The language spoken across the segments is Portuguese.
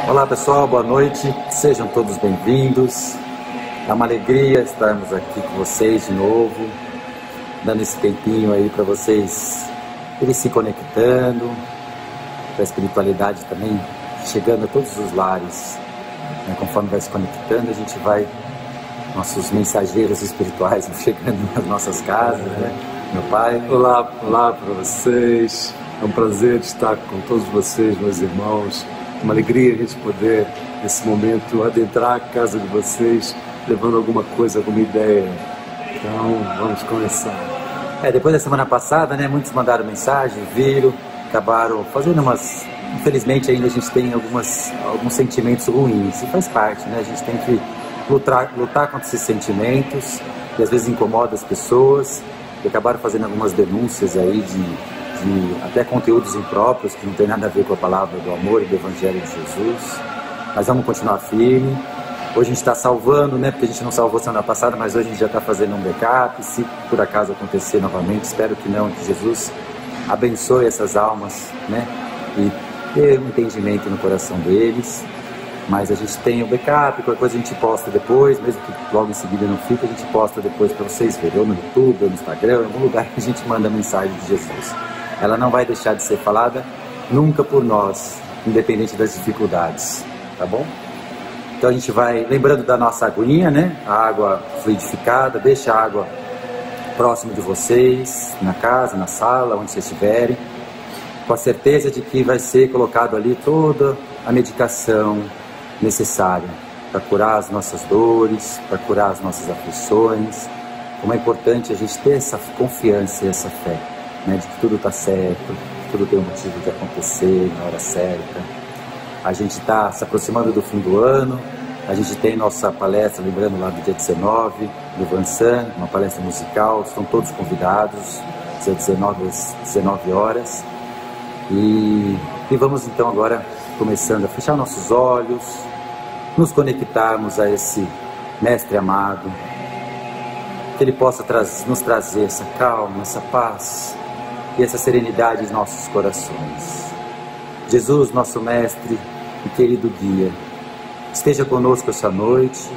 Olá pessoal, boa noite, sejam todos bem-vindos. É uma alegria estarmos aqui com vocês de novo, dando esse tempinho aí para vocês irem se conectando, para a espiritualidade também chegando a todos os lares. Conforme vai se conectando, a gente vai, nossos mensageiros espirituais chegando nas nossas casas, né? Meu pai. Olá para vocês, é um prazer estar com todos vocês, meus irmãos. Uma alegria a gente poder, nesse momento, adentrar a casa de vocês, levando alguma coisa, alguma ideia. Então, vamos começar. Depois da semana passada, né, muitos mandaram mensagem, viram, acabaram fazendo umas... Infelizmente, ainda a gente tem alguns sentimentos ruins, e faz parte, né? A gente tem que lutar contra esses sentimentos, que às vezes incomoda as pessoas, e acabaram fazendo algumas denúncias aí de até conteúdos impróprios que não tem nada a ver com a palavra do amor e do Evangelho de Jesus. Mas vamos continuar firme. Hoje a gente está salvando, né? Porque a gente não salvou semana passada, mas hoje a gente já está fazendo um backup. Se por acaso acontecer novamente, espero que não, que Jesus abençoe essas almas, né? E dê um entendimento no coração deles. Mas a gente tem o backup, qualquer coisa a gente posta depois, mesmo que logo em seguida não fique, a gente posta depois para vocês verem, ou no YouTube, ou no Instagram, em algum lugar que a gente manda a mensagem de Jesus. Ela não vai deixar de ser falada nunca por nós, independente das dificuldades, tá bom? Então a gente vai, lembrando da nossa aguinha, né? A água fluidificada, deixa a água próximo de vocês, na casa, na sala, onde vocês estiverem, com a certeza de que vai ser colocado ali toda a medicação necessária para curar as nossas dores, para curar as nossas aflições. Como é importante a gente ter essa confiança e essa fé, né, de que tudo está certo, que tudo tem um motivo de acontecer na hora certa. A gente está se aproximando do fim do ano, a gente tem nossa palestra, lembrando lá do dia 19, do Vansan, uma palestra musical, estão todos convidados, dia 19 às 19 horas. E vamos então agora começando a fechar nossos olhos, nos conectarmos a esse Mestre amado, que Ele possa nos trazer essa calma, essa paz e essa serenidade em nossos corações. Jesus, nosso Mestre e querido guia, esteja conosco essa noite,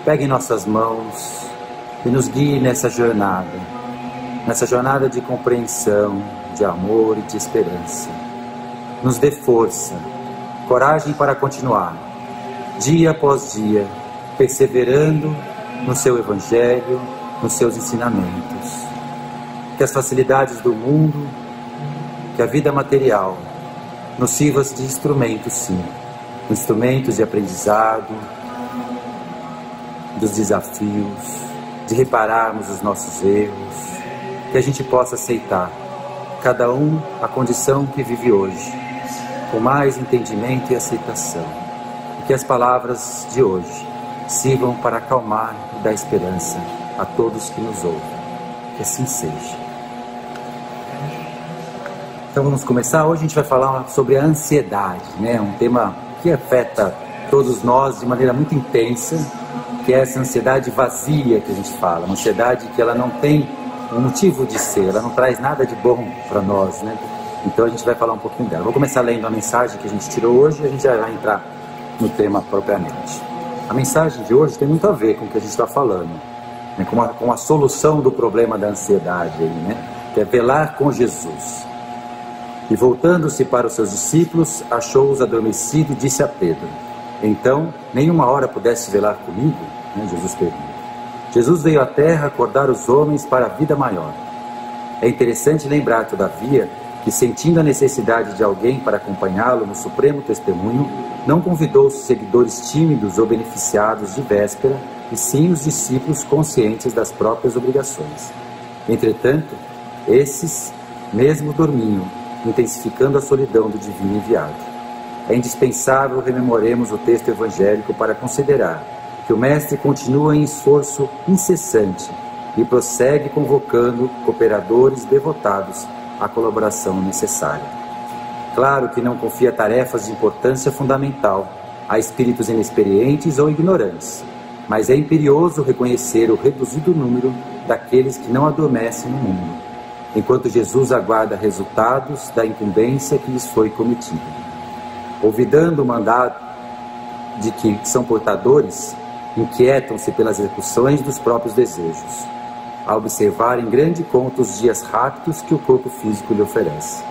pegue em nossas mãos e nos guie nessa jornada de compreensão, de amor e de esperança. Nos dê força, coragem para continuar, dia após dia, perseverando no seu Evangelho, nos seus ensinamentos. Que as facilidades do mundo, que a vida material, nos sirva de instrumentos, sim, instrumentos de aprendizado, dos desafios, de repararmos os nossos erros, que a gente possa aceitar, cada um a condição que vive hoje, com mais entendimento e aceitação, e que as palavras de hoje sirvam para acalmar e dar esperança a todos que nos ouvem. Que assim seja. Então vamos começar. Hoje a gente vai falar sobre a ansiedade, né? Um tema que afeta todos nós de maneira muito intensa, que é essa ansiedade vazia que a gente fala, uma ansiedade que ela não tem um motivo de ser, ela não traz nada de bom para nós, né? Então a gente vai falar um pouquinho dela. Vou começar lendo a mensagem que a gente tirou hoje e a gente já vai entrar no tema propriamente. A mensagem de hoje tem muito a ver com o que a gente está falando, né? com a solução do problema da ansiedade aí, né? Que é velar com Jesus. E voltando-se para os seus discípulos, achou-os adormecidos e disse a Pedro: então, nenhuma hora pudesse velar comigo? Né? Jesus pergunta. Jesus veio à terra acordar os homens para a vida maior. É interessante lembrar, todavia, que sentindo a necessidade de alguém para acompanhá-lo no supremo testemunho, não convidou os seguidores tímidos ou beneficiados de véspera, e sim os discípulos conscientes das próprias obrigações. Entretanto, esses mesmo dormiam, intensificando a solidão do divino enviado. É indispensável rememoremos o texto evangélico para considerar que o Mestre continua em esforço incessante e prossegue convocando cooperadores devotados à colaboração necessária. Claro que não confia tarefas de importância fundamental a espíritos inexperientes ou ignorantes, mas é imperioso reconhecer o reduzido número daqueles que não adormecem no mundo, enquanto Jesus aguarda resultados da incumbência que lhes foi cometida. olvidando o mandato de que são portadores, inquietam-se pelas execuções dos próprios desejos, a observar em grande conta os dias rápidos que o corpo físico lhe oferece.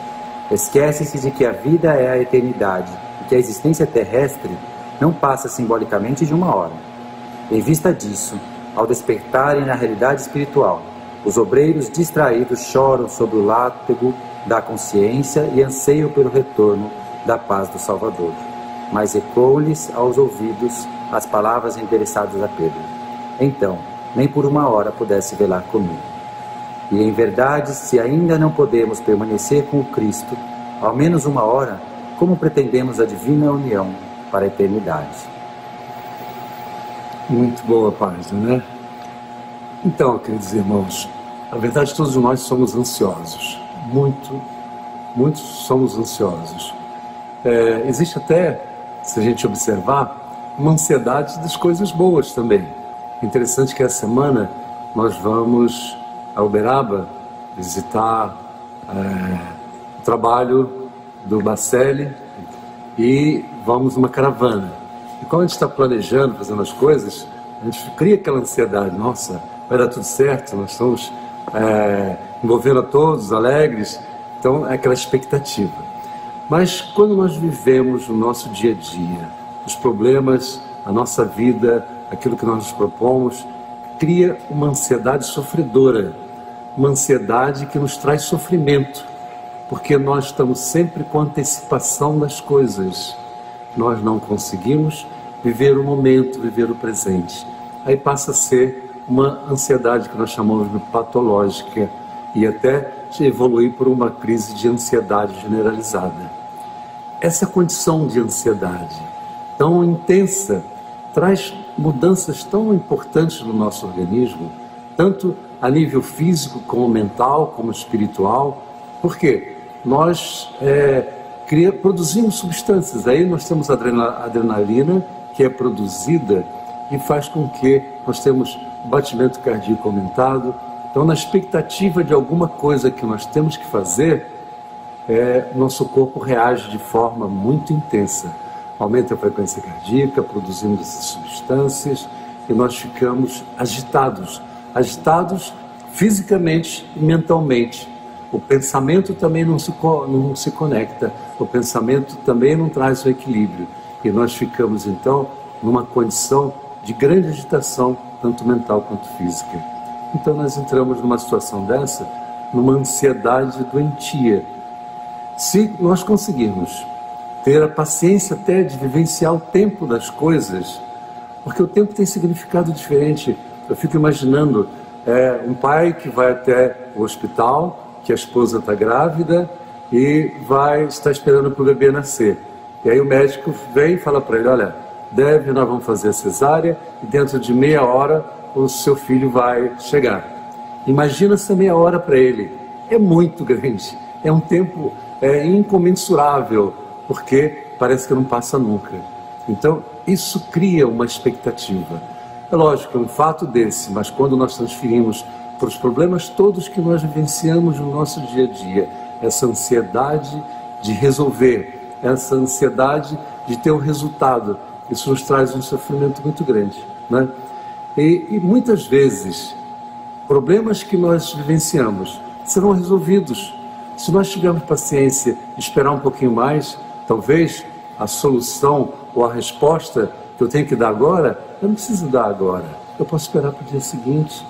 Esquece-se de que a vida é a eternidade e que a existência terrestre não passa simbolicamente de uma hora. Em vista disso, ao despertarem na realidade espiritual, os obreiros distraídos choram sobre o látego da consciência e anseiam pelo retorno da paz do Salvador. Mas ecoam-lhes aos ouvidos as palavras endereçadas a Pedro: então, nem por uma hora pudesse velar comigo. E em verdade, se ainda não podemos permanecer com o Cristo, ao menos uma hora, como pretendemos a divina união para a eternidade? Muito boa página, né? Então, queridos irmãos, na verdade todos nós somos ansiosos, muitos somos ansiosos. Existe até, se a gente observar, uma ansiedade das coisas boas também. Interessante que essa semana nós vamos a Uberaba visitar o trabalho do Bacelli e vamos numa caravana. E quando a gente está planejando, fazendo as coisas, a gente cria aquela ansiedade: nossa, vai dar tudo certo, nós estamos envolvendo a todos, alegres. Então é aquela expectativa. Mas quando nós vivemos o nosso dia a dia, os problemas, a nossa vida, aquilo que nós nos propomos, cria uma ansiedade sofredora, uma ansiedade que nos traz sofrimento, porque nós estamos sempre com antecipação das coisas. Nós não conseguimos viver o momento, viver o presente. Aí passa a ser uma ansiedade que nós chamamos de patológica e até evoluir por uma crise de ansiedade generalizada. Essa condição de ansiedade tão intensa traz mudanças tão importantes no nosso organismo, tanto a nível físico, como mental, como espiritual, porque nós produzimos substâncias. Aí nós temos a adrenalina, que é produzida e faz com que nós temos batimento cardíaco aumentado. Então, na expectativa de alguma coisa que nós temos que fazer, nosso corpo reage de forma muito intensa. Aumenta a frequência cardíaca, produzindo essas substâncias, e nós ficamos agitados fisicamente e mentalmente. O pensamento também não se conecta, o pensamento também não traz o equilíbrio, e nós ficamos então numa condição de grande agitação, tanto mental quanto física. Então nós entramos numa situação dessa, numa ansiedade doentia. Se nós conseguirmos ter a paciência até de vivenciar o tempo das coisas, porque o tempo tem significado diferente. Eu fico imaginando um pai que vai até o hospital, que a esposa está grávida e está esperando para o bebê nascer. E aí o médico vem e fala para ele: olha, nós vamos fazer a cesárea e dentro de meia hora o seu filho vai chegar. Imagina essa meia hora para ele. É muito grande, é um tempo incomensurável, porque parece que não passa nunca. Então, isso cria uma expectativa. É lógico, é um fato desse, mas quando nós transferimos para os problemas todos que nós vivenciamos no nosso dia a dia, essa ansiedade de resolver, essa ansiedade de ter um resultado, isso nos traz um sofrimento muito grande, né? E muitas vezes, problemas que nós vivenciamos serão resolvidos. Se nós tivermos paciência e esperar um pouquinho mais, talvez a solução ou a resposta que eu tenho que dar agora, eu não preciso dar agora. Eu posso esperar para o dia seguinte.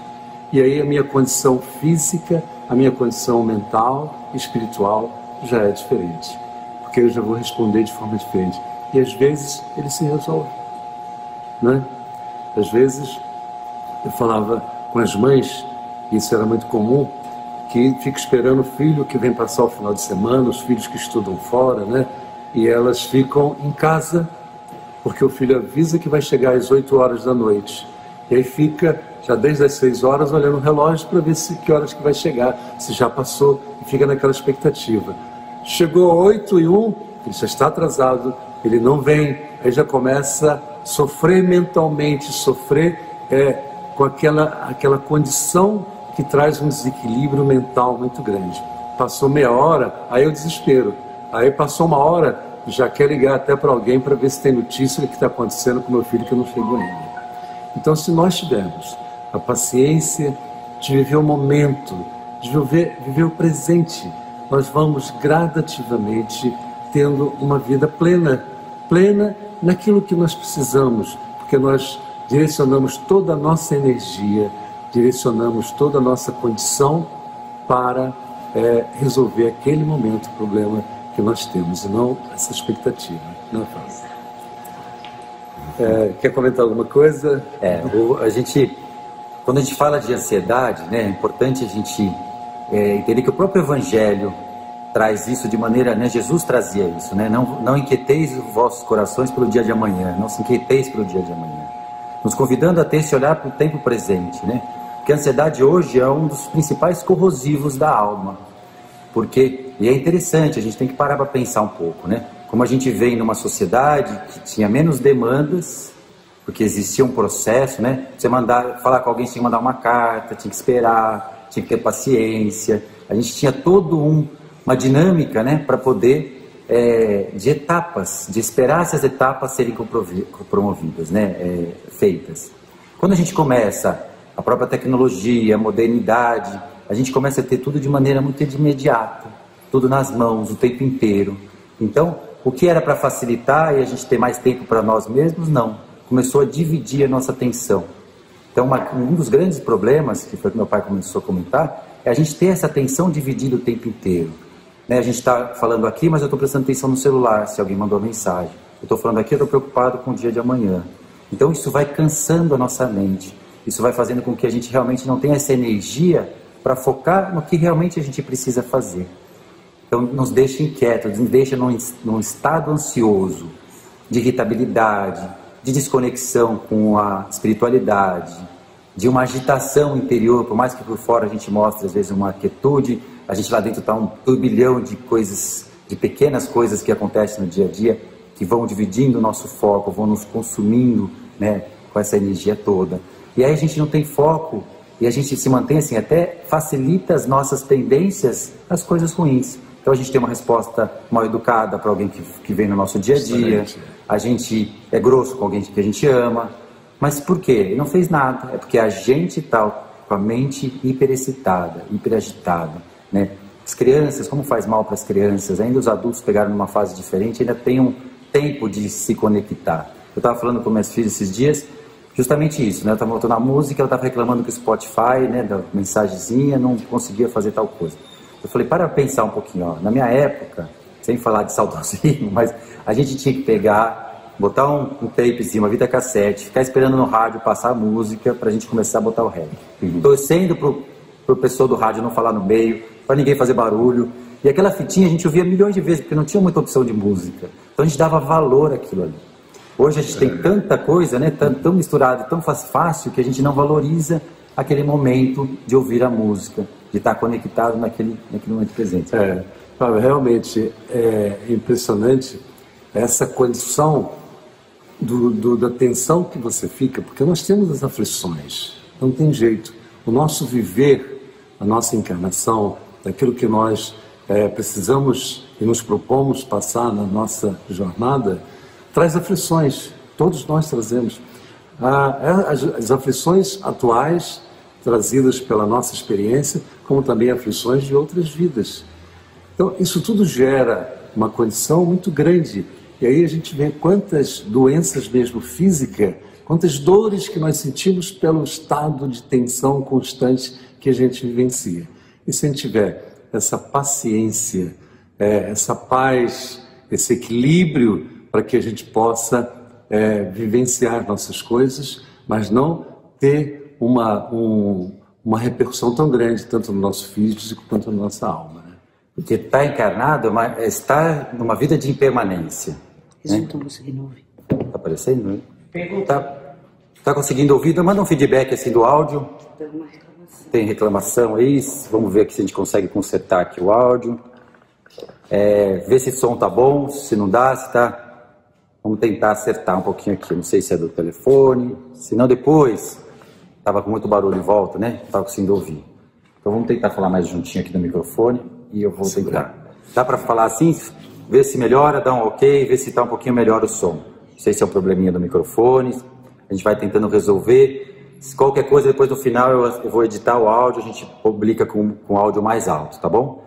E aí a minha condição física, a minha condição mental, espiritual já é diferente. Porque eu já vou responder de forma diferente. E às vezes ele se resolve, né? Às vezes eu falava com as mães, isso era muito comum, que fica esperando o filho que vem passar o final de semana, os filhos que estudam fora, né? E elas ficam em casa, porque o filho avisa que vai chegar às 8 horas da noite. E aí fica, já desde as 6 horas, olhando o relógio para ver que horas que vai chegar, se já passou, e fica naquela expectativa. Chegou 8:01, ele já está atrasado, ele não vem, aí já começa a sofrer mentalmente, com aquela condição que traz um desequilíbrio mental muito grande. Passou meia hora, aí o desespero. Aí passou uma hora, já quer ligar até para alguém para ver se tem notícia do que está acontecendo com meu filho que não chegou ainda. Então, se nós tivermos a paciência de viver o momento, de viver o presente, nós vamos gradativamente tendo uma vida plena naquilo que nós precisamos, porque nós direcionamos toda a nossa energia, direcionamos toda a nossa condição para resolver aquele momento, o problema que nós temos, e não essa expectativa. Não é fácil. Quer comentar alguma coisa? Quando a gente fala de ansiedade, né, é importante a gente entender que o próprio Evangelho traz isso de maneira, né, Jesus trazia isso, né, não inquieteis os vossos corações pelo dia de amanhã, não se inquieteis pelo dia de amanhã, nos convidando a ter esse olhar para o tempo presente, né, porque a ansiedade hoje é um dos principais corrosivos da alma, e é interessante, a gente tem que parar para pensar um pouco, né, como a gente vem numa sociedade que tinha menos demandas, porque existia um processo, né, você falar com alguém, tinha que mandar uma carta, tinha que esperar, tinha que ter paciência, a gente tinha uma dinâmica, né, para poder, de etapas, de esperar essas etapas serem promovidas, né, feitas. Quando a gente começa a própria tecnologia, a modernidade, a gente começa a ter tudo de maneira muito imediata, tudo nas mãos, o tempo inteiro. Então, o que era para facilitar e a gente ter mais tempo para nós mesmos, não. Começou a dividir a nossa atenção. Então, um dos grandes problemas, que foi que meu pai começou a comentar, é a gente ter essa atenção dividida o tempo inteiro. Né? A gente está falando aqui, mas eu estou prestando atenção no celular, se alguém mandou uma mensagem. Eu estou falando aqui, eu estou preocupado com o dia de amanhã. Então, isso vai cansando a nossa mente. Isso vai fazendo com que a gente realmente não tenha essa energia para focar no que realmente a gente precisa fazer. Então, nos deixa inquietos, nos deixa num estado ansioso, de irritabilidade, de desconexão com a espiritualidade, de uma agitação interior, por mais que por fora a gente mostre às vezes uma quietude, a gente lá dentro está um turbilhão de coisas, de pequenas coisas que acontecem no dia a dia, que vão dividindo o nosso foco, vão nos consumindo, né, com essa energia toda. E aí a gente não tem foco, e a gente se mantém assim, até facilita as nossas tendências às coisas ruins. Então a gente tem uma resposta mal educada para alguém que vem no nosso dia a dia, a gente é grosso com alguém que a gente ama, mas por quê? Ele não fez nada, é porque a gente está com a mente hiperexcitada, hiperagitada, né? As crianças, como faz mal para as crianças, ainda os adultos pegaram numa fase diferente, ainda tem um tempo de se conectar. Eu estava falando com minhas filhas esses dias, justamente isso, né? Eu estava voltando a música, ela estava reclamando que o Spotify, né, da mensagenzinha, não conseguia fazer tal coisa. Eu falei, para pensar um pouquinho, ó. Na minha época, sem falar de saudosismo, mas a gente tinha que pegar, botar um tapezinho, uma fita cassete, ficar esperando no rádio passar a música para a gente começar a botar o reggae. Torcendo pro pessoal do rádio não falar no meio, para ninguém fazer barulho. E aquela fitinha a gente ouvia milhões de vezes, porque não tinha muita opção de música. Então a gente dava valor àquilo ali. Hoje a gente tem tanta coisa, né, tão misturado, tão fácil, que a gente não valoriza aquele momento de ouvir a música, de estar conectado naquele momento presente. Realmente é impressionante essa condição da tensão que você fica, porque nós temos as aflições, não tem jeito. O nosso viver, a nossa encarnação, daquilo que nós precisamos e nos propomos passar na nossa jornada, traz aflições, todos nós trazemos. As aflições atuais, trazidas pela nossa experiência, como também aflições de outras vidas. Então, isso tudo gera uma condição muito grande. E aí a gente vê quantas doenças mesmo físicas, quantas dores que nós sentimos pelo estado de tensão constante que a gente vivencia. E se a gente tiver essa paciência, essa paz, esse equilíbrio, para que a gente possa vivenciar nossas coisas, mas não ter uma repercussão tão grande, tanto no nosso físico quanto na nossa alma. Né? Porque estar encarnado está numa vida de impermanência. Resulta você de novo. Está aparecendo, né? Está conseguindo ouvir? Manda um feedback assim do áudio. Tem reclamação aí? Vamos ver aqui se a gente consegue consertar aqui o áudio. Ver se o som tá bom, se não dá, se tá... Vamos tentar acertar um pouquinho aqui. Não sei se é do telefone, se não depois... Estava com muito barulho em volta, né? Não estava conseguindo ouvir. Então vamos tentar falar mais juntinho aqui no microfone e eu vou tentar. Dá para falar assim? vê se melhora, dá um ok, vê se está um pouquinho melhor o som. Não sei se é um probleminha do microfone, a gente vai tentando resolver. Se qualquer coisa, depois no final eu vou editar o áudio, a gente publica com áudio mais alto, tá bom?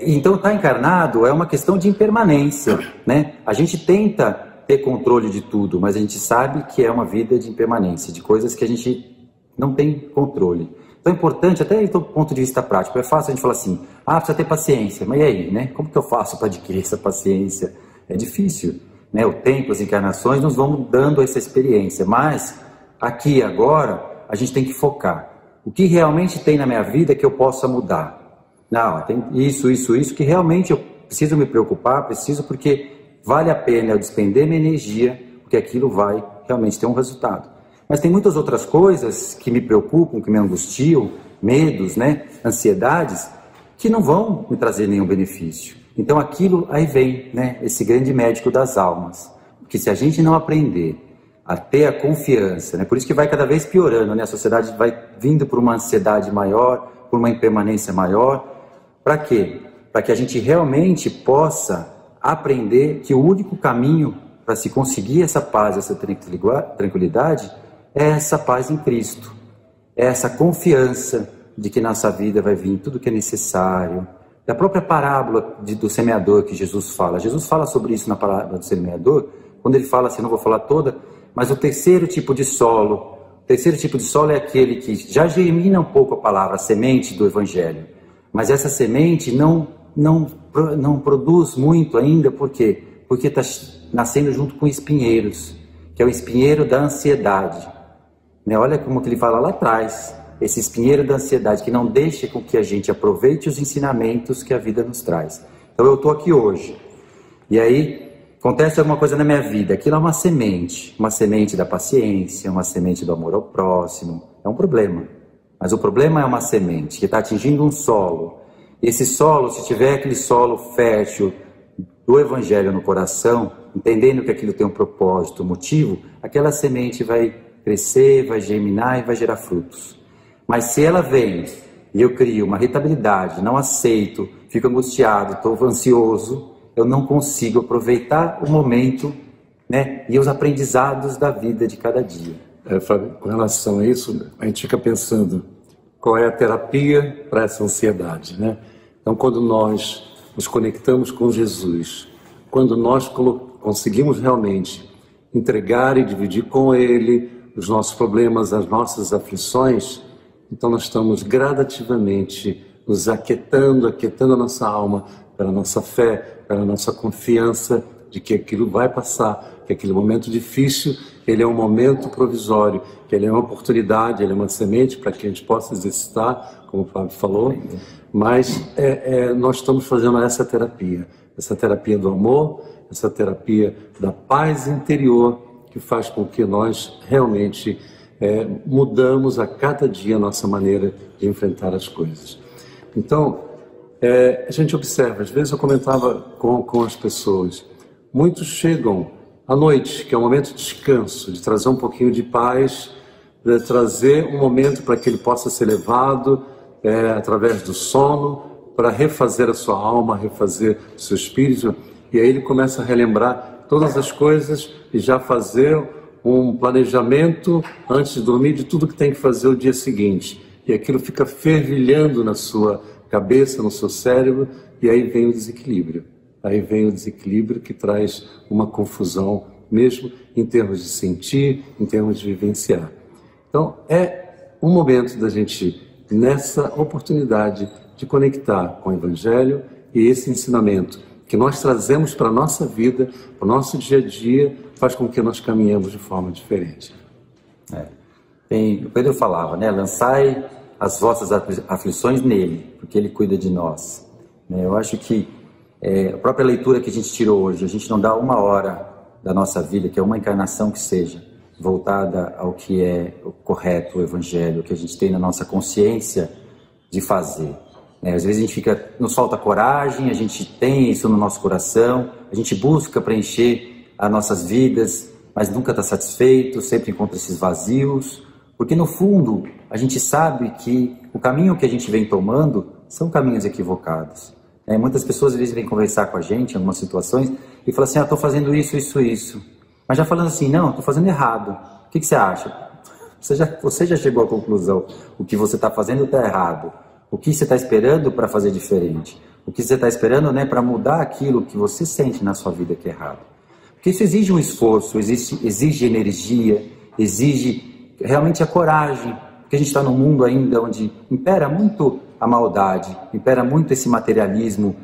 Então, estar encarnado é uma questão de impermanência, né? A gente tenta ter controle de tudo, mas a gente sabe que é uma vida de impermanência, de coisas que a gente não tem controle. Então é importante, até do ponto de vista prático, é fácil a gente falar assim, precisa ter paciência, mas e aí, né? Como que eu faço para adquirir essa paciência? É difícil, né? O tempo, as encarnações nos vão dando essa experiência, mas aqui e agora a gente tem que focar. O que realmente tem na minha vida que eu possa mudar? Não, tem isso, que realmente eu preciso me preocupar, porque vale a pena eu despender minha energia, porque aquilo vai realmente ter um resultado. Mas tem muitas outras coisas que me preocupam, que me angustiam, medos, né, ansiedades, que não vão me trazer nenhum benefício. Então aquilo aí vem, né, esse grande médico das almas. Porque se a gente não aprender a ter a confiança, né, por isso que vai cada vez piorando, né, a sociedade vai vindo por uma ansiedade maior, por uma impermanência maior. Para quê? Para que a gente realmente possa aprender que o único caminho para se conseguir essa paz, essa tranquilidade, é essa paz em Cristo, é essa confiança de que nossa vida vai vir tudo que é necessário. Da própria parábola do semeador que Jesus fala sobre isso na parábola do semeador, quando ele fala assim, não vou falar toda, mas o terceiro tipo de solo é aquele que já germina um pouco a palavra, a semente do Evangelho, mas essa semente não produz muito ainda, por quê? Porque está nascendo junto com espinheiros, que é o espinheiro da ansiedade. Olha como que ele fala lá atrás, esse espinheiro da ansiedade que não deixa com que a gente aproveite os ensinamentos que a vida nos traz. Então eu estou aqui hoje, e aí acontece alguma coisa na minha vida, aquilo é uma semente da paciência, uma semente do amor ao próximo, é um problema. Mas o problema é uma semente que está atingindo um solo. Esse solo, se tiver aquele solo fértil do Evangelho no coração, entendendo que aquilo tem um propósito, um motivo, aquela semente vai crescer, vai germinar e vai gerar frutos. Mas se ela vem e eu crio uma irritabilidade, não aceito, fico angustiado, estou ansioso, eu não consigo aproveitar o momento, né, e os aprendizados da vida de cada dia. Fábio, com relação a isso, a gente fica pensando qual é a terapia para essa ansiedade, né? Então, quando nós nos conectamos com Jesus, quando nós conseguimos realmente entregar e dividir com Ele os nossos problemas, as nossas aflições, então nós estamos gradativamente nos aquietando a nossa alma, pela nossa fé, pela nossa confiança de que aquilo vai passar, que aquele momento difícil, ele é um momento provisório, que ele é uma oportunidade, ele é uma semente para que a gente possa exercitar, como o Fábio falou, mas nós estamos fazendo essa terapia do amor, essa terapia da paz interior, que faz com que nós realmente mudamos a cada dia a nossa maneira de enfrentar as coisas. Então, a gente observa, às vezes eu comentava com as pessoas, muitos chegam à noite, que é um momento de descanso, de trazer um pouquinho de paz, de trazer um momento para que ele possa ser levado através do sono, para refazer a sua alma, refazer o seu espírito, e aí ele começa a relembrar todas as coisas e já fazer um planejamento antes de dormir de tudo que tem que fazer o dia seguinte. E aquilo fica fervilhando na sua cabeça, no seu cérebro, e aí vem o desequilíbrio. Aí vem o desequilíbrio que traz uma confusão, mesmo em termos de sentir, em termos de vivenciar. Então, é um momento da gente, nessa oportunidade de conectar com o Evangelho e esse ensinamento que nós trazemos para a nossa vida, para o nosso dia a dia, faz com que nós caminhemos de forma diferente. O Pedro falava, né? Lançai as vossas aflições nele, porque ele cuida de nós. Eu acho que a própria leitura que a gente tirou hoje, a gente não dá uma hora da nossa vida, que é uma encarnação que seja, voltada ao que é o correto, o Evangelho, o que a gente tem na nossa consciência de fazer. Às vezes nos falta coragem, a gente tem isso no nosso coração, a gente busca preencher as nossas vidas, mas nunca está satisfeito, sempre encontra esses vazios, porque no fundo a gente sabe que o caminho que a gente vem tomando são caminhos equivocados. Muitas pessoas às vezes vêm conversar com a gente em algumas situações e falam assim, estou fazendo isso, isso, isso. Mas já falando assim, não, estou fazendo errado. O que você acha? Você já chegou à conclusão, o que você está fazendo está errado. O que você está esperando para fazer diferente? O que você está esperando, né, para mudar aquilo que você sente na sua vida que é errado? Porque isso exige um esforço, exige energia, exige realmente a coragem. Porque a gente está num mundo ainda onde impera muito a maldade, impera muito esse materialismo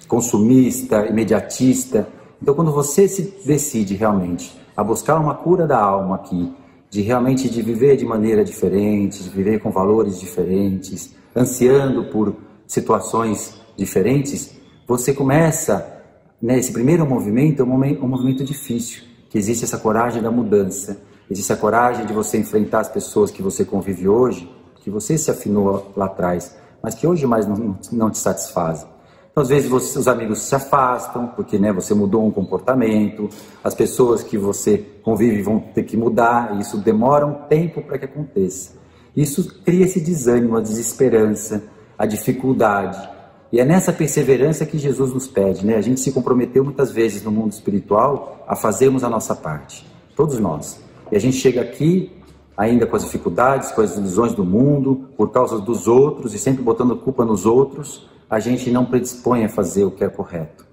consumista, imediatista. Então, quando você se decide realmente a buscar uma cura da alma aqui, de realmente de viver de maneira diferente, de viver com valores diferentes, ansiando por situações diferentes, você começa, né, esse primeiro movimento é um movimento difícil, que existe essa coragem da mudança, existe a coragem de você enfrentar as pessoas que você convive hoje, que você se afinou lá atrás, mas que hoje mais não te satisfazem. Então, às vezes, os amigos se afastam, porque, né, você mudou um comportamento, as pessoas que você convive vão ter que mudar, e isso demora um tempo para que aconteça. Isso cria esse desânimo, a desesperança, a dificuldade. E é nessa perseverança que Jesus nos pede, né? A gente se comprometeu muitas vezes no mundo espiritual a fazermos a nossa parte, todos nós. E a gente chega aqui ainda com as dificuldades, com as ilusões do mundo, por causa dos outros, e sempre botando culpa nos outros, a gente não predispõe a fazer o que é correto.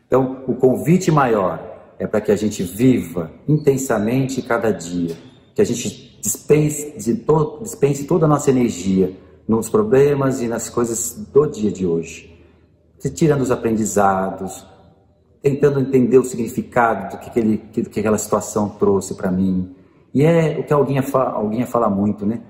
Então, o convite maior é para que a gente viva intensamente cada dia, que a gente dispense toda a nossa energia nos problemas e nas coisas do dia de hoje, tirando os aprendizados, tentando entender o significado do que aquela situação trouxe para mim. E é o que alguém fala muito, né?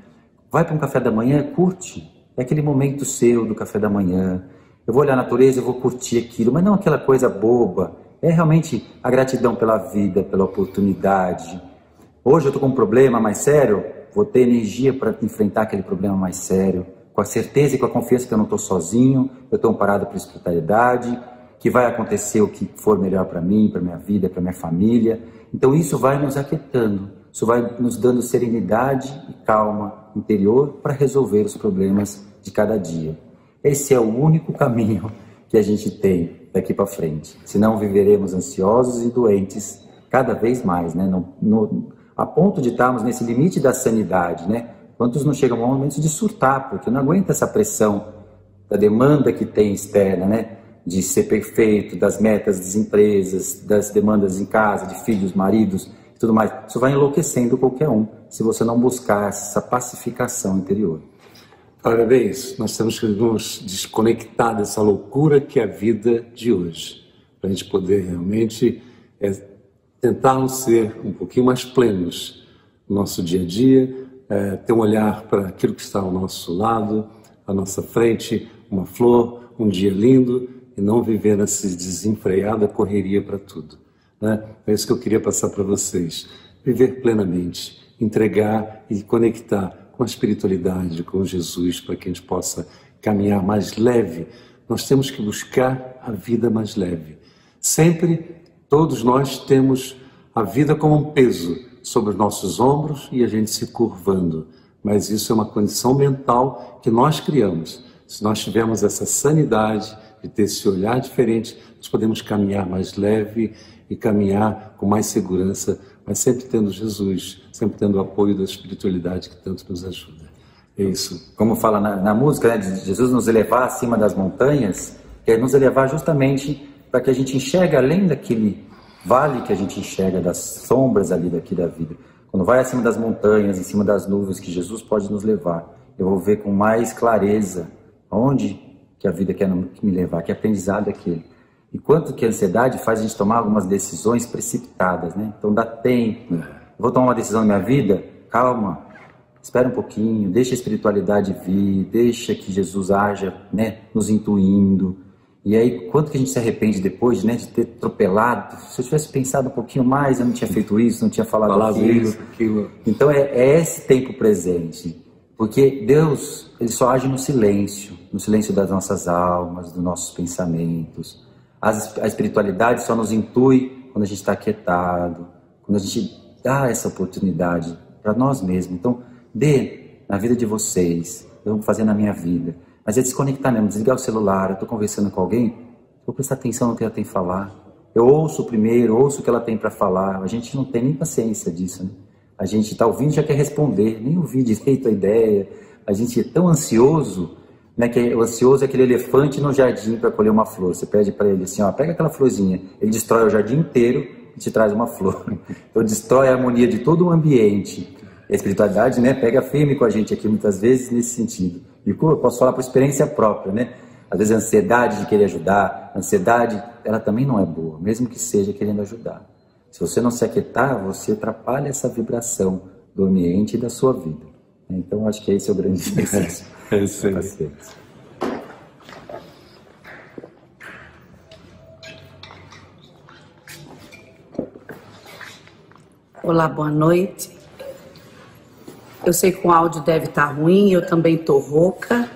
Vai para um café da manhã, curte. É aquele momento seu do café da manhã. Eu vou olhar a natureza, eu vou curtir aquilo, mas não aquela coisa boba. É realmente a gratidão pela vida, pela oportunidade. Hoje eu estou com um problema mais sério, vou ter energia para enfrentar aquele problema mais sério, com a certeza e com a confiança que eu não estou sozinho, eu estou amparado por espiritualidade, que vai acontecer o que for melhor para mim, para minha vida, para minha família. Então isso vai nos aquietando, isso vai nos dando serenidade e calma interior para resolver os problemas de cada dia. Esse é o único caminho que a gente tem daqui para frente. Senão viveremos ansiosos e doentes cada vez mais, né? A ponto de estarmos nesse limite da sanidade, né? Quantos não chegam a momentos de surtar, porque não aguenta essa pressão da demanda que tem externa, né? De ser perfeito, das metas das empresas, das demandas em casa, de filhos, maridos e tudo mais. Isso vai enlouquecendo qualquer um, se você não buscar essa pacificação interior. Parabéns, nós temos que nos desconectar dessa loucura que é a vida de hoje, para a gente poder realmente tentarmos ser um pouquinho mais plenos no nosso dia a dia, ter um olhar para aquilo que está ao nosso lado, à nossa frente, uma flor, um dia lindo, e não viver nessa desenfreada correria para tudo, né? É isso que eu queria passar para vocês. Viver plenamente, entregar e conectar com a espiritualidade, com Jesus, para que a gente possa caminhar mais leve. Nós temos que buscar a vida mais leve. Sempre, todos nós temos a vida como um peso sobre os nossos ombros e a gente se curvando. Mas isso é uma condição mental que nós criamos. Se nós tivermos essa sanidade de ter esse olhar diferente, nós podemos caminhar mais leve e caminhar com mais segurança, mas sempre tendo Jesus, sempre tendo o apoio da espiritualidade que tanto nos ajuda. É isso. Como fala na música, né, de Jesus nos elevar acima das montanhas, é nos elevar justamente para que a gente enxergue além daquele vale que a gente enxerga, das sombras ali daqui da vida. Quando vai acima das montanhas, em cima das nuvens, que Jesus pode nos levar, eu vou ver com mais clareza aonde que a vida quer me levar, que aprendizado é aquele. E quanto que a ansiedade faz a gente tomar algumas decisões precipitadas, né? Então dá tempo. Eu vou tomar uma decisão na minha vida? Calma, espera um pouquinho, deixa a espiritualidade vir, deixa que Jesus haja, né, nos intuindo. E aí, quanto que a gente se arrepende depois, né, de ter atropelado? Se eu tivesse pensado um pouquinho mais, eu não tinha feito isso, não tinha falado aquilo. Então é esse tempo presente. Porque Deus, Ele só age no silêncio das nossas almas, dos nossos pensamentos. A espiritualidade só nos intui quando a gente está aquietado, quando a gente dá essa oportunidade para nós mesmos. Então, dê na vida de vocês, eu vou fazer na minha vida, Mas é desconectar mesmo, desligar o celular. Eu estou conversando com alguém, vou prestar atenção no que ela tem que falar. Eu ouço primeiro, ouço o que ela tem para falar. A gente não tem nem paciência disso, né? A gente está ouvindo e já quer responder, nem ouvir direito a ideia. A gente é tão ansioso, né, que o ansioso é aquele elefante no jardim para colher uma flor. Você pede para ele assim, ó, pega aquela florzinha. Ele destrói o jardim inteiro e te traz uma flor. Então destrói a harmonia de todo o ambiente. A espiritualidade, né, pega firme com a gente aqui muitas vezes nesse sentido. E eu posso falar por experiência própria, né? Às vezes a ansiedade de querer ajudar, a ansiedade, ela também não é boa, mesmo que seja querendo ajudar. Se você não se aquietar, você atrapalha essa vibração do ambiente e da sua vida. Então acho que esse é o grande exercício. É isso aí. Olá, boa noite. Eu sei que o áudio deve estar ruim, eu também estou rouca,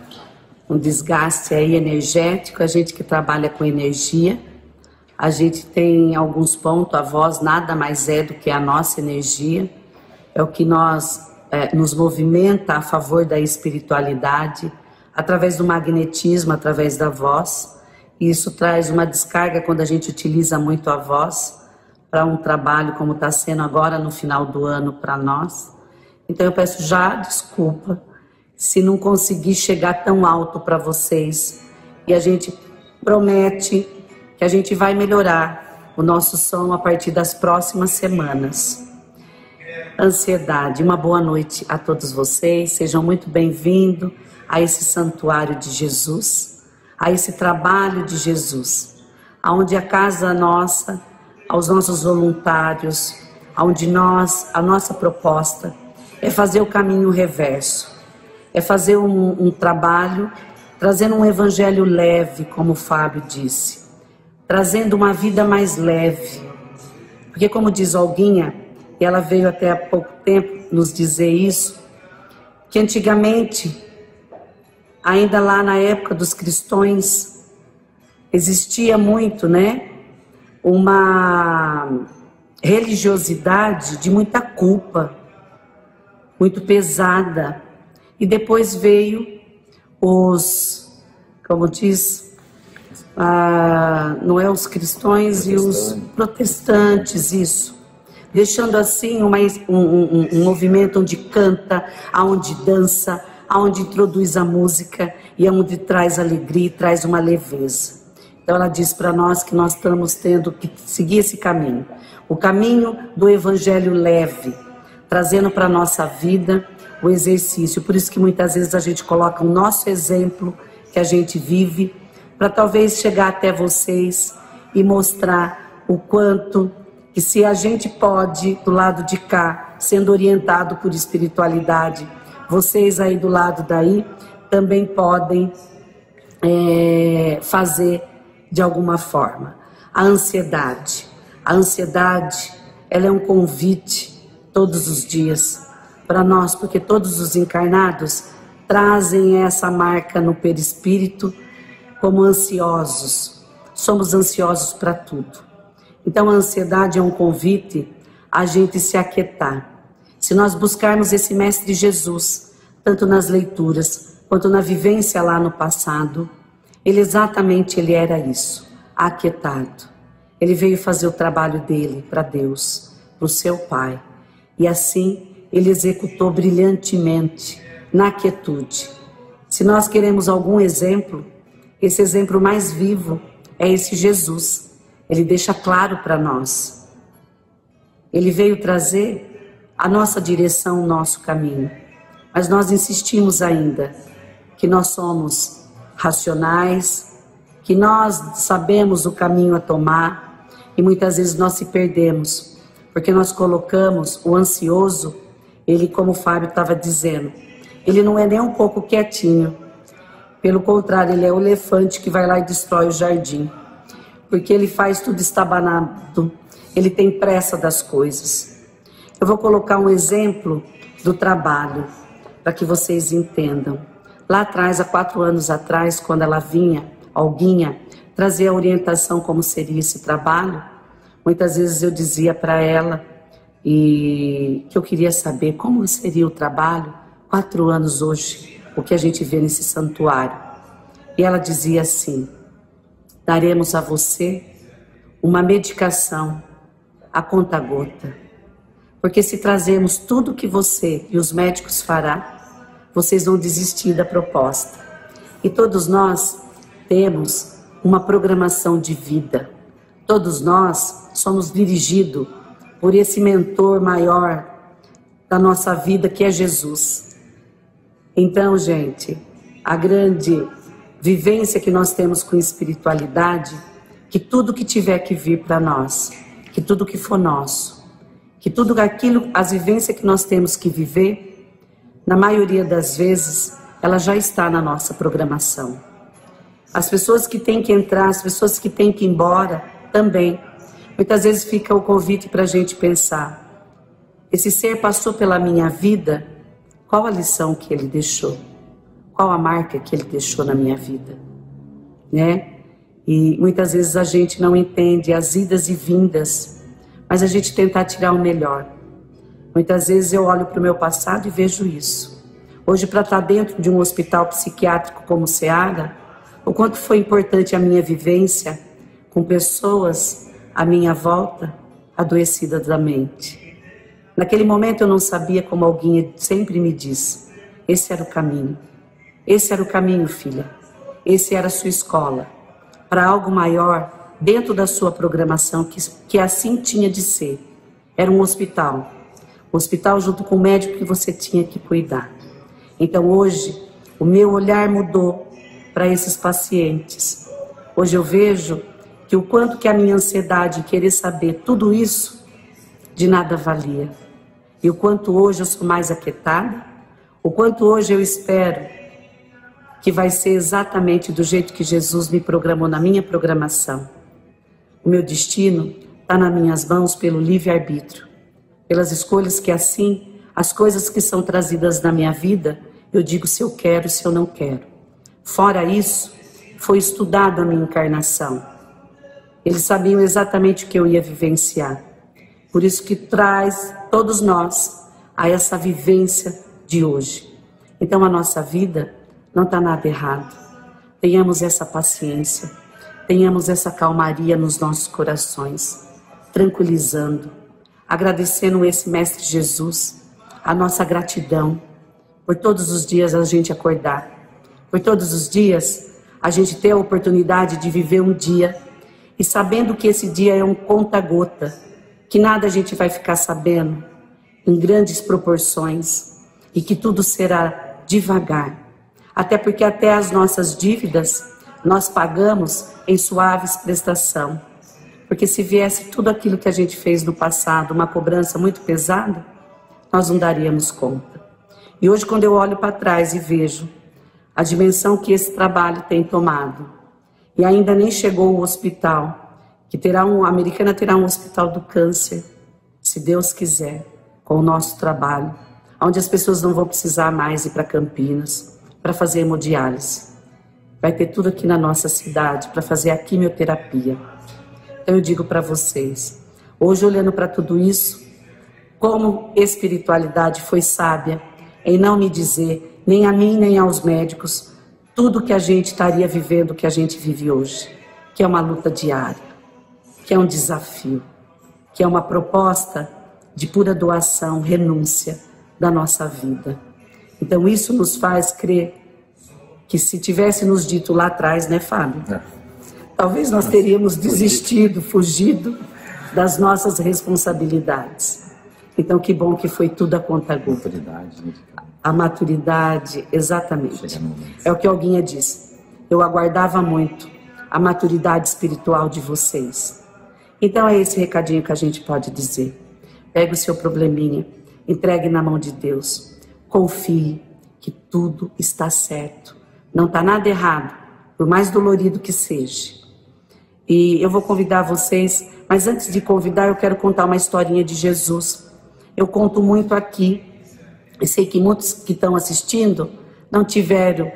um desgaste aí energético, a gente que trabalha com energia, a gente tem alguns pontos, a voz nada mais é do que a nossa energia, é o que nos movimenta a favor da espiritualidade, através do magnetismo, através da voz, e isso traz uma descarga quando a gente utiliza muito a voz, para um trabalho como está sendo agora no final do ano para nós. Então eu peço já desculpa se não conseguir chegar tão alto para vocês. E a gente promete que a gente vai melhorar o nosso som a partir das próximas semanas. Ansiedade, uma boa noite a todos vocês. Sejam muito bem-vindos a esse santuário de Jesus, a esse trabalho de Jesus, aonde a casa nossa, aos nossos voluntários, onde a nossa proposta é fazer o caminho reverso, é fazer um trabalho, trazendo um evangelho leve, como o Fábio disse, trazendo uma vida mais leve, porque como diz Olguinha, e ela veio até há pouco tempo nos dizer isso, que antigamente, ainda lá na época dos cristãos, existia muito, né, uma religiosidade de muita culpa, muito pesada. E depois veio como diz, não é os cristãos e os protestantes, isso. Deixando assim um movimento onde canta, onde dança, onde introduz a música e onde traz alegria e traz uma leveza. Então ela diz para nós que nós estamos tendo que seguir esse caminho. O caminho do evangelho leve, trazendo para a nossa vida o exercício. Por isso que muitas vezes a gente coloca o nosso exemplo que a gente vive, para talvez chegar até vocês e mostrar o quanto que se a gente pode, do lado de cá, sendo orientado por espiritualidade, vocês aí do lado daí também podem fazer de alguma forma. A ansiedade, ela é um convite todos os dias para nós, porque todos os encarnados trazem essa marca no perispírito como ansiosos. Somos ansiosos para tudo. Então a ansiedade é um convite a gente se aquietar. Se nós buscarmos esse Mestre Jesus, tanto nas leituras quanto na vivência lá no passado, ele era isso, aquietado. Ele veio fazer o trabalho dele para Deus, para o seu Pai. E assim ele executou brilhantemente, na quietude. Se nós queremos algum exemplo, esse exemplo mais vivo é esse Jesus. Ele deixa claro para nós. Ele veio trazer a nossa direção, o nosso caminho. Mas nós insistimos ainda que nós somos racionais, que nós sabemos o caminho a tomar e muitas vezes nós se perdemos, porque nós colocamos o ansioso, ele, como o Fábio estava dizendo, ele não é nem um pouco quietinho, pelo contrário, ele é o elefante que vai lá e destrói o jardim, porque ele faz tudo estabanado, ele tem pressa das coisas. Eu vou colocar um exemplo do trabalho, para que vocês entendam. Lá atrás, há 4 anos atrás, quando ela vinha, Olguinha, trazer a orientação como seria esse trabalho, muitas vezes eu dizia para ela que eu queria saber como seria o trabalho 4 anos hoje, o que a gente vê nesse santuário. E ela dizia assim: daremos a você uma medicação a conta-gota, porque se trazermos tudo que você e os médicos fará, vocês vão desistir da proposta. E todos nós temos uma programação de vida. Todos nós somos dirigidos por esse mentor maior da nossa vida, que é Jesus. Então, gente, a grande vivência que nós temos com espiritualidade, que tudo que tiver que vir para nós, que tudo que for nosso, que tudo aquilo, as vivências que nós temos que viver, na maioria das vezes, ela já está na nossa programação. As pessoas que têm que entrar, as pessoas que têm que ir embora, também. Muitas vezes fica o convite para a gente pensar: esse ser passou pela minha vida, qual a lição que ele deixou? Qual a marca que ele deixou na minha vida? Né? E muitas vezes a gente não entende as idas e vindas, mas a gente tenta tirar o melhor. Muitas vezes eu olho para o meu passado e vejo isso. Hoje, para estar dentro de um hospital psiquiátrico como o Seara, o quanto foi importante a minha vivência com pessoas à minha volta adoecidas da mente. Naquele momento eu não sabia, como alguém sempre me disse: esse era o caminho. Esse era o caminho, filha. Esse era a sua escola. Para algo maior, dentro da sua programação, que assim tinha de ser. Era um hospital. Um hospital junto com o médico que você tinha que cuidar. Então hoje, o meu olhar mudou para esses pacientes. Hoje eu vejo que o quanto que a minha ansiedade em querer saber tudo isso, de nada valia. E o quanto hoje eu sou mais aquietada, o quanto hoje eu espero que vai ser exatamente do jeito que Jesus me programou na minha programação. O meu destino está nas minhas mãos pelo livre-arbítrio, pelas escolhas que assim, as coisas que são trazidas na minha vida, eu digo se eu quero, se eu não quero. Fora isso, foi estudada a minha encarnação. Eles sabiam exatamente o que eu ia vivenciar. Por isso que traz todos nós a essa vivência de hoje. Então a nossa vida não está nada errado. Tenhamos essa paciência, tenhamos essa calmaria nos nossos corações, tranquilizando, agradecendo esse Mestre Jesus, a nossa gratidão por todos os dias a gente acordar, por todos os dias a gente ter a oportunidade de viver um dia e sabendo que esse dia é um conta-gota, que nada a gente vai ficar sabendo em grandes proporções e que tudo será devagar. Até porque até as nossas dívidas nós pagamos em suaves prestação. Porque se viesse tudo aquilo que a gente fez no passado, uma cobrança muito pesada, nós não daríamos conta. E hoje, quando eu olho para trás e vejo a dimensão que esse trabalho tem tomado, e ainda nem chegou o hospital, que a Americana terá um hospital do câncer, se Deus quiser, com o nosso trabalho, onde as pessoas não vão precisar mais ir para Campinas para fazer hemodiálise. Vai ter tudo aqui na nossa cidade para fazer a quimioterapia. Então eu digo para vocês, hoje olhando para tudo isso, como espiritualidade foi sábia em não me dizer, nem a mim nem aos médicos, tudo que a gente estaria vivendo, que a gente vive hoje, que é uma luta diária, que é um desafio, que é uma proposta de pura doação, renúncia da nossa vida. Então isso nos faz crer que se tivesse nos dito lá atrás, né, Fábio? Talvez nós teríamos desistido, fugido das nossas responsabilidades. Então que bom que foi tudo a conta-gota. A maturidade, exatamente. É o que alguém disse. Eu aguardava muito a maturidade espiritual de vocês. Então é esse recadinho que a gente pode dizer. Pegue o seu probleminha, entregue na mão de Deus. Confie que tudo está certo. Não está nada errado, por mais dolorido que seja. E eu vou convidar vocês, mas antes de convidar, eu quero contar uma historinha de Jesus. Eu conto muito aqui. Eu sei que muitos que estão assistindo não tiveram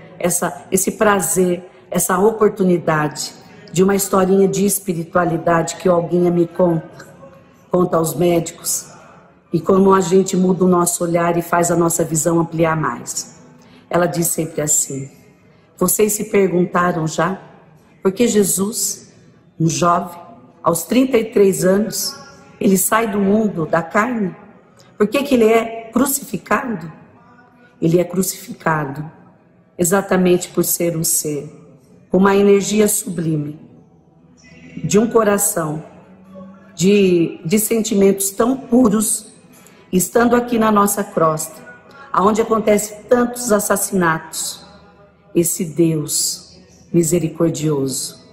esse prazer, essa oportunidade de uma historinha de espiritualidade que alguém me conta aos médicos. E como a gente muda o nosso olhar e faz a nossa visão ampliar mais. Ela diz sempre assim: Vocês se perguntaram já por que Jesus, um jovem, aos 33 anos, ele sai do mundo da carne? Por que ele é crucificado? Ele é crucificado exatamente por ser um ser com uma energia sublime, de um coração, de sentimentos tão puros, estando aqui na nossa crosta, aonde acontecem tantos assassinatos. Esse Deus misericordioso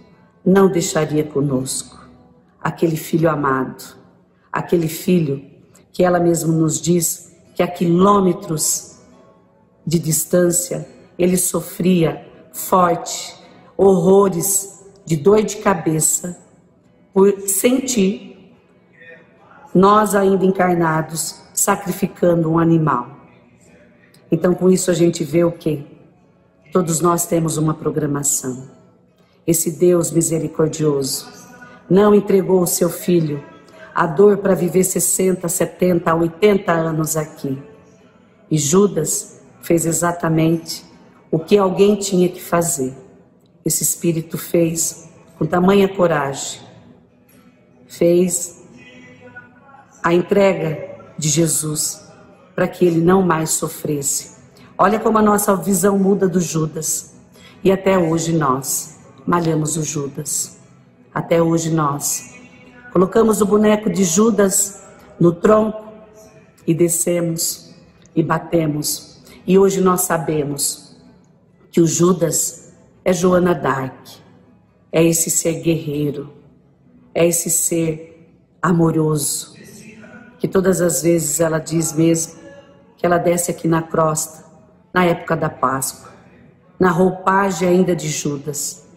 não deixaria conosco aquele filho amado, aquele filho que ela mesma nos diz que a quilômetros de distância ele sofria forte, horrores de dor de cabeça por sentir nós ainda encarnados sacrificando um animal. Então com isso a gente vê o quê? Todos nós temos uma programação. Esse Deus misericordioso não entregou o seu filho à dor para viver 60, 70, 80 anos aqui. E Judas fez exatamente o que alguém tinha que fazer. Esse espírito fez com tamanha coragem. Fez a entrega de Jesus para que ele não mais sofresse. Olha como a nossa visão muda do Judas. E até hoje nós malhamos o Judas. Até hoje nós colocamos o boneco de Judas no tronco e descemos e batemos. E hoje nós sabemos que o Judas é Joana d'Arc. É esse ser guerreiro. É esse ser amoroso. Que todas as vezes ela diz mesmo que ela desce aqui na crosta, na época da Páscoa, na roupagem ainda de Judas,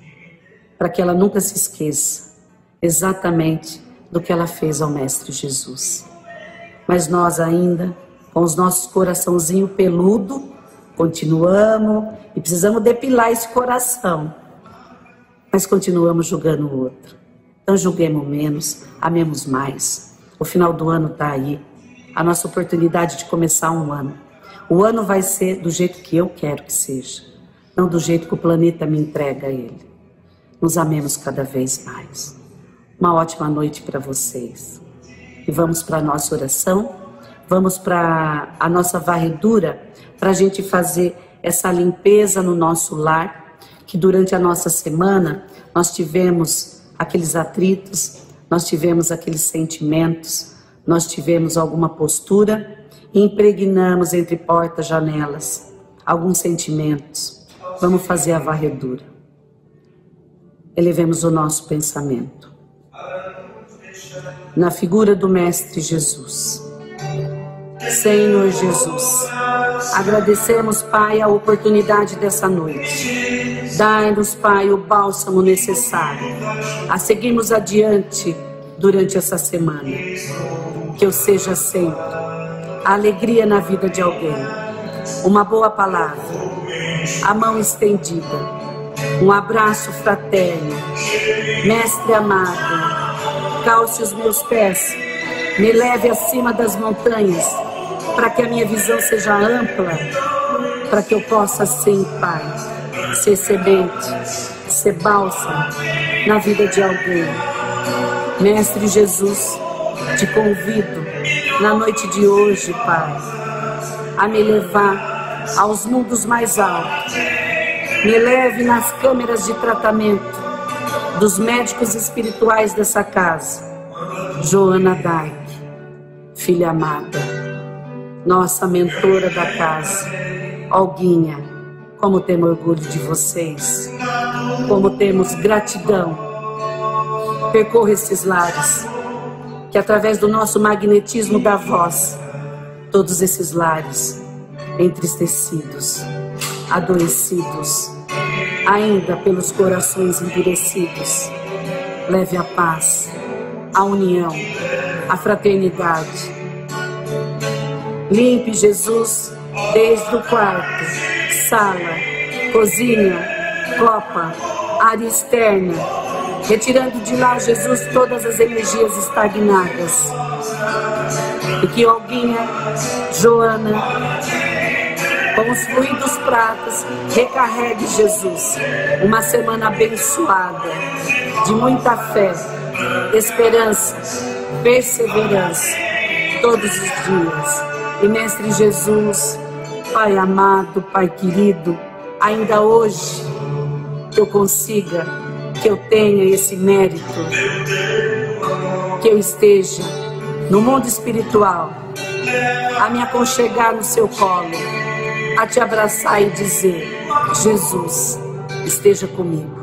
para que ela nunca se esqueça exatamente do que ela fez ao Mestre Jesus. Mas nós ainda, com os nossos coraçãozinho peludo, continuamos e precisamos depilar esse coração, mas continuamos julgando o outro. Então julguemos menos, amemos mais. O final do ano está aí, a nossa oportunidade de começar um ano. O ano vai ser do jeito que eu quero que seja, não do jeito que o planeta me entrega a ele. Nos amemos cada vez mais. Uma ótima noite para vocês. E vamos para a nossa oração, vamos para a nossa varredura, para a gente fazer essa limpeza no nosso lar, que durante a nossa semana nós tivemos aqueles atritos, nós tivemos aqueles sentimentos, nós tivemos alguma postura e impregnamos entre portas, janelas, alguns sentimentos. Vamos fazer a varredura. Elevemos o nosso pensamento na figura do Mestre Jesus. Senhor Jesus, agradecemos, Pai, a oportunidade dessa noite. Dai-nos, Pai, o bálsamo necessário a seguirmos adiante durante essa semana. Que eu seja sempre a alegria na vida de alguém, uma boa palavra, a mão estendida, um abraço fraterno. Mestre amado, calce os meus pés, me leve acima das montanhas, para que a minha visão seja ampla, para que eu possa, sim, Pai, ser semente, ser bálsamo na vida de alguém. Mestre Jesus, te convido na noite de hoje, Pai, a me levar aos mundos mais altos. Me leve nas câmeras de tratamento dos médicos espirituais dessa casa. Joana d'Arc, filha amada, nossa mentora da casa. Olguinha, como temos orgulho de vocês, como temos gratidão. Percorra esses lares, que através do nosso magnetismo da voz, todos esses lares entristecidos, adoecidos, ainda pelos corações endurecidos, leve a paz, a união, a fraternidade. Limpe, Jesus, desde o quarto, sala, cozinha, copa, área externa, retirando de lá, Jesus, todas as energias estagnadas. E que Olguinha, Joana, com os fluidos pratas, recarregue, Jesus, uma semana abençoada, de muita fé, esperança, perseverança, todos os dias. E Mestre Jesus, Pai amado, Pai querido, ainda hoje que eu consiga, que eu tenha esse mérito, que eu esteja no mundo espiritual, a me aconchegar no seu colo, a te abraçar e dizer: Jesus, esteja comigo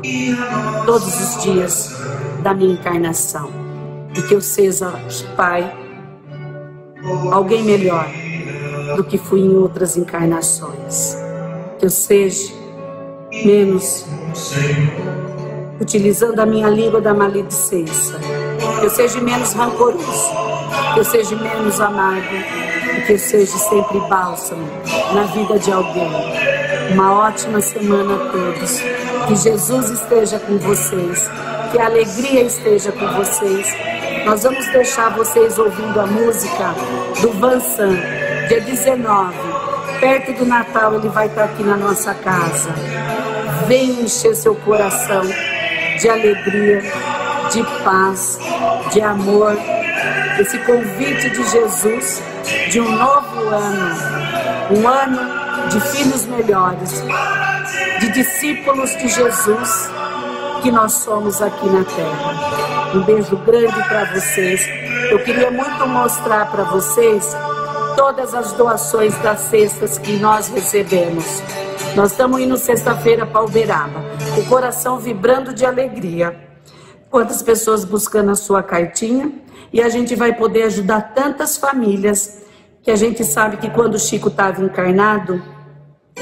todos os dias da minha encarnação, e que eu seja, Pai, alguém melhor do que fui em outras encarnações, que eu seja menos utilizando a minha língua da maledicência, que eu seja menos rancoroso, que eu seja menos amargo, e que eu seja sempre bálsamo na vida de alguém. Uma ótima semana a todos, que Jesus esteja com vocês, que a alegria esteja com vocês. Nós vamos deixar vocês ouvindo a música do Vansan, dia 19, perto do Natal, ele vai estar aqui na nossa casa. Venha encher seu coração de alegria, de paz, de amor, esse convite de Jesus de um novo ano, um ano de filhos melhores, de discípulos de Jesus que nós somos aqui na terra. Um beijo grande para vocês. Eu queria muito mostrar para vocês todas as doações das cestas que nós recebemos. Nós estamos indo sexta-feira para Uberaba, o coração vibrando de alegria. Quantas pessoas buscando a sua cartinha, e a gente vai poder ajudar tantas famílias, que a gente sabe que quando o Chico estava encarnado,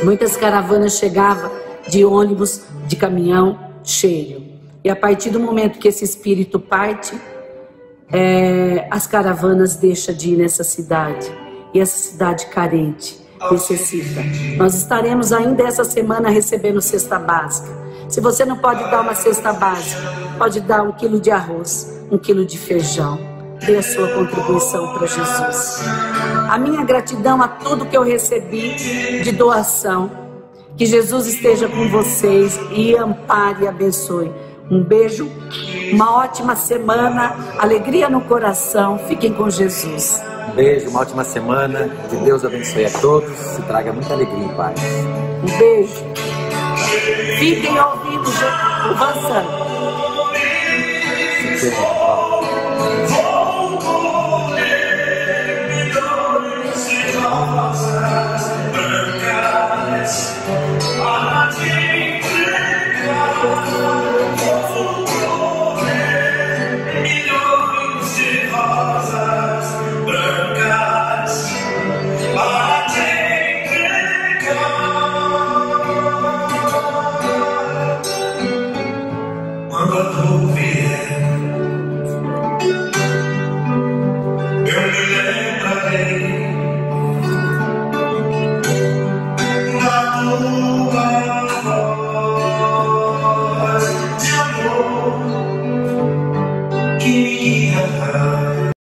muitas caravanas chegavam de ônibus, de caminhão cheio. E a partir do momento que esse espírito parte, as caravanas deixam de ir nessa cidade. E essa cidade carente necessita. Nós estaremos ainda essa semana recebendo cesta básica. Se você não pode dar uma cesta básica, pode dar 1 quilo de arroz, 1 quilo de feijão. Dê a sua contribuição para Jesus. A minha gratidão a tudo que eu recebi de doação. Que Jesus esteja com vocês e ampare e abençoe. Um beijo, uma ótima semana, alegria no coração. Fiquem com Jesus. Um beijo, uma ótima semana. Que Deus abençoe a todos e traga muita alegria e paz. Um beijo. Fiquem ouvindo o Vansan.